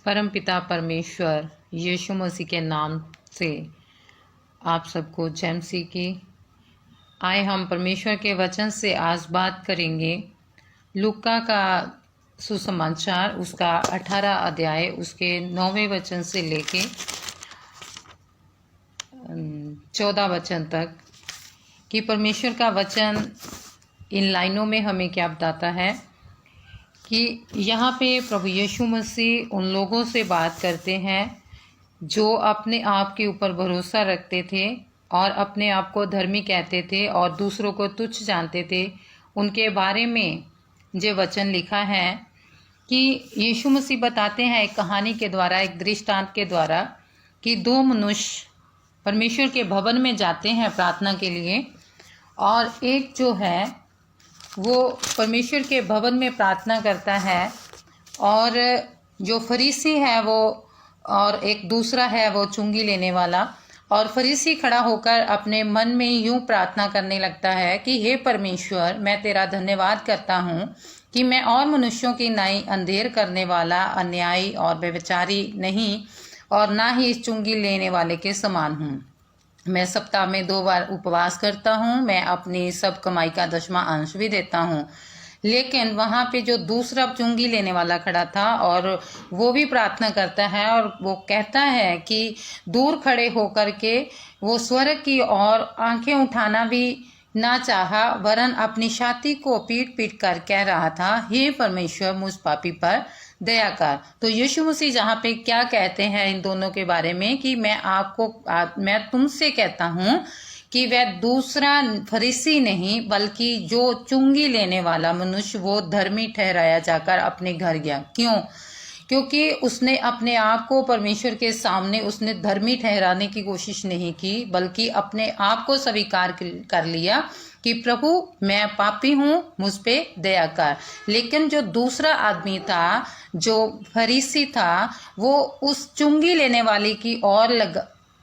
परमपिता परमेश्वर यीशु मसीह के नाम से आप सबको जय मसीह की। आए हम परमेश्वर के वचन से आज बात करेंगे लूका का सुसमाचार, उसका 18 अध्याय, उसके 9वें वचन से लेके 14 वचन तक कि परमेश्वर का वचन इन लाइनों में हमें क्या बताता है कि यहाँ पे प्रभु यीशु मसीह उन लोगों से बात करते हैं जो अपने आप के ऊपर भरोसा रखते थे और अपने आप को धर्मी कहते थे और दूसरों को तुच्छ जानते थे। उनके बारे में जो वचन लिखा है कि यीशु मसीह बताते हैं एक कहानी के द्वारा, एक दृष्टांत के द्वारा, कि दो मनुष्य परमेश्वर के भवन में जाते हैं प्रार्थना के लिए, और एक जो है वो परमेश्वर के भवन में प्रार्थना करता है और जो फरीसी है वो, और एक दूसरा है वो चुंगी लेने वाला। और फरीसी खड़ा होकर अपने मन में यूं प्रार्थना करने लगता है कि हे परमेश्वर, मैं तेरा धन्यवाद करता हूँ कि मैं और मनुष्यों की नाई अंधेर करने वाला, अन्यायी और व्यभिचारी नहीं, और ना ही इस चुंगी लेने वाले के समान हूँ। मैं सप्ताह में 2 बार उपवास करता हूँ, मैं अपनी सब कमाई का 10वां अंश भी देता हूँ। लेकिन वहाँ पे जो दूसरा चुंगी लेने वाला खड़ा था और वो भी प्रार्थना करता है और वो कहता है कि दूर खड़े होकर के वो स्वर्ग की ओर आंखें उठाना भी ना चाहा, वरन अपनी छाती को पीट पीट कर कह रहा था, हे परमेश्वर, मुझ पापी पर दया कर। तो यीशु मसीह जहाँ पे क्या कहते हैं इन दोनों के बारे में कि मैं तुमसे कहता हूँ कि वह दूसरा फरीसी नहीं बल्कि जो चुंगी लेने वाला मनुष्य वो धर्मी ठहराया जाकर अपने घर गया। क्यों? क्योंकि उसने अपने आप को परमेश्वर के सामने उसने धर्मी ठहराने की कोशिश नहीं की, बल्कि अपने आप को स्वीकार कर लिया कि प्रभु, मैं पापी हूँ, मुझ पे दया कर। लेकिन जो दूसरा आदमी था, जो फरीसी था, वो उस चुंगी लेने वाले की ओर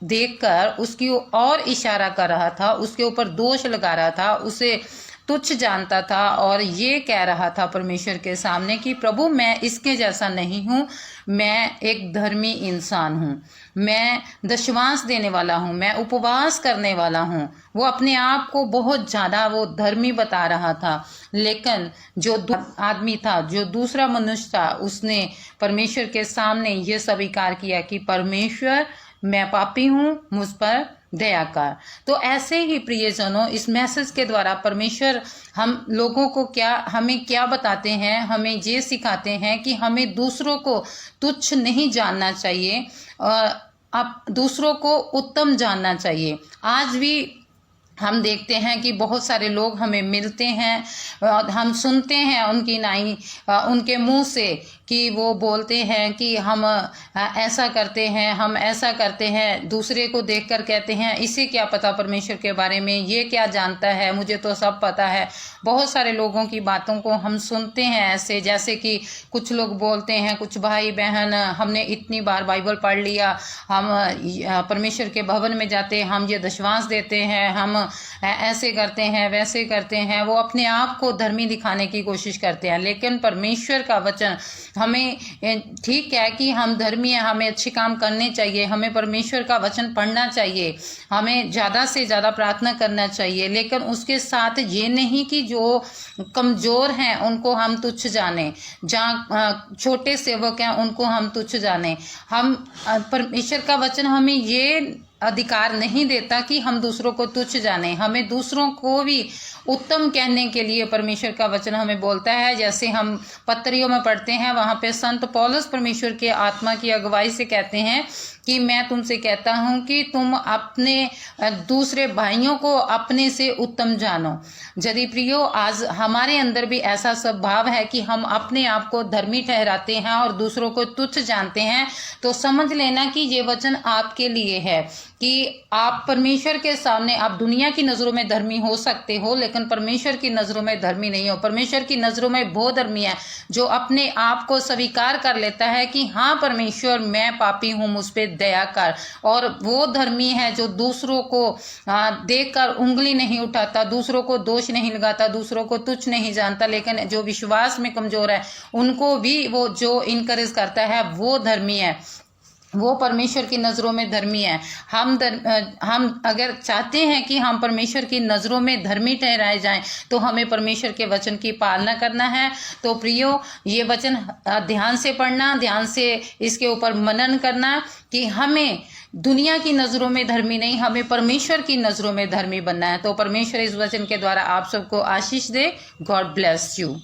देखकर उसकी ओर इशारा कर रहा था, उसके ऊपर दोष लगा रहा था, उसे तुच्छ जानता था और ये कह रहा था परमेश्वर के सामने कि प्रभु, मैं इसके जैसा नहीं हूँ, मैं एक धर्मी इंसान हूँ, मैं दशवांश देने वाला हूँ, मैं उपवास करने वाला हूँ। वो अपने आप को बहुत ज़्यादा वो धर्मी बता रहा था। लेकिन जो आदमी था, जो दूसरा मनुष्य था, उसने परमेश्वर के सामने ये स्वीकार किया कि परमेश्वर, मैं पापी हूँ, मुझ पर दया कर। तो ऐसे ही प्रियजनों, इस मैसेज के द्वारा परमेश्वर हम लोगों को हमें क्या बताते हैं, हमें ये सिखाते हैं कि हमें दूसरों को तुच्छ नहीं जानना चाहिए, अब दूसरों को उत्तम जानना चाहिए। आज भी हम देखते हैं कि बहुत सारे लोग हमें मिलते हैं और हम सुनते हैं उनके मुंह से कि वो बोलते हैं कि हम ऐसा करते हैं, हम ऐसा करते हैं, दूसरे को देखकर कहते हैं इसे क्या पता परमेश्वर के बारे में, ये क्या जानता है, मुझे तो सब पता है। बहुत सारे लोगों की बातों को हम सुनते हैं ऐसे, जैसे कि कुछ लोग बोलते हैं, कुछ भाई बहन, हमने इतनी बार बाइबल पढ़ लिया, हम परमेश्वर के भवन में जाते, हम ये दशवांश देते हैं, हम ऐसे करते हैं, वैसे करते हैं। वो अपने आप को धर्मी दिखाने की कोशिश करते हैं। लेकिन परमेश्वर का वचन हमें, ठीक है कि हम धर्मी हैं, हमें अच्छे काम करने चाहिए, हमें परमेश्वर का वचन पढ़ना चाहिए, हमें ज़्यादा से ज़्यादा प्रार्थना करना चाहिए, लेकिन उसके साथ ये नहीं कि जो कमज़ोर हैं उनको हम तुच्छ जाने, जहाँ छोटे सेवक हैं उनको हम तुच्छ जाने। हम परमेश्वर का वचन हमें ये अधिकार नहीं देता कि हम दूसरों को तुच्छ जाने। हमें दूसरों को भी उत्तम कहने के लिए परमेश्वर का वचन हमें बोलता है। जैसे हम पत्रियों में पढ़ते हैं, वहाँ पे संत पौलुस परमेश्वर के आत्मा की अगुवाई से कहते हैं कि मैं तुमसे कहता हूँ कि तुम अपने दूसरे भाइयों को अपने से उत्तम जानो। यदि प्रियो, आज हमारे अंदर भी ऐसा स्वभाव है कि हम अपने आप को धर्मी ठहराते हैं और दूसरों को तुच्छ जानते हैं, तो समझ लेना कि ये वचन आपके लिए है कि आप परमेश्वर के सामने, आप दुनिया की नज़रों में धर्मी हो सकते हो, लेकिन परमेश्वर की नज़रों में धर्मी नहीं हो। परमेश्वर की नज़रों में वो धर्मी है जो अपने आप को स्वीकार कर लेता है कि हाँ परमेश्वर, मैं पापी हूँ, मुझ पे दयाकार, और वो धर्मी है जो दूसरों को देखकर उंगली नहीं उठाता, दूसरों को दोष नहीं लगाता, दूसरों को तुच्छ नहीं जानता, लेकिन जो विश्वास में कमजोर है उनको भी वो जो इनकरेज करता है वो धर्मी है, वो परमेश्वर की नज़रों में धर्मी है। हम अगर चाहते हैं कि हम परमेश्वर की नज़रों में धर्मी ठहराए जाएं तो हमें परमेश्वर के वचन की पालना करना है। तो प्रियो, ये वचन ध्यान से पढ़ना, ध्यान से इसके ऊपर मनन करना कि हमें दुनिया की नज़रों में धर्मी नहीं, हमें परमेश्वर की नज़रों में धर्मी बनना है। तो परमेश्वर इस वचन के द्वारा आप सबको आशीष दे। God bless you.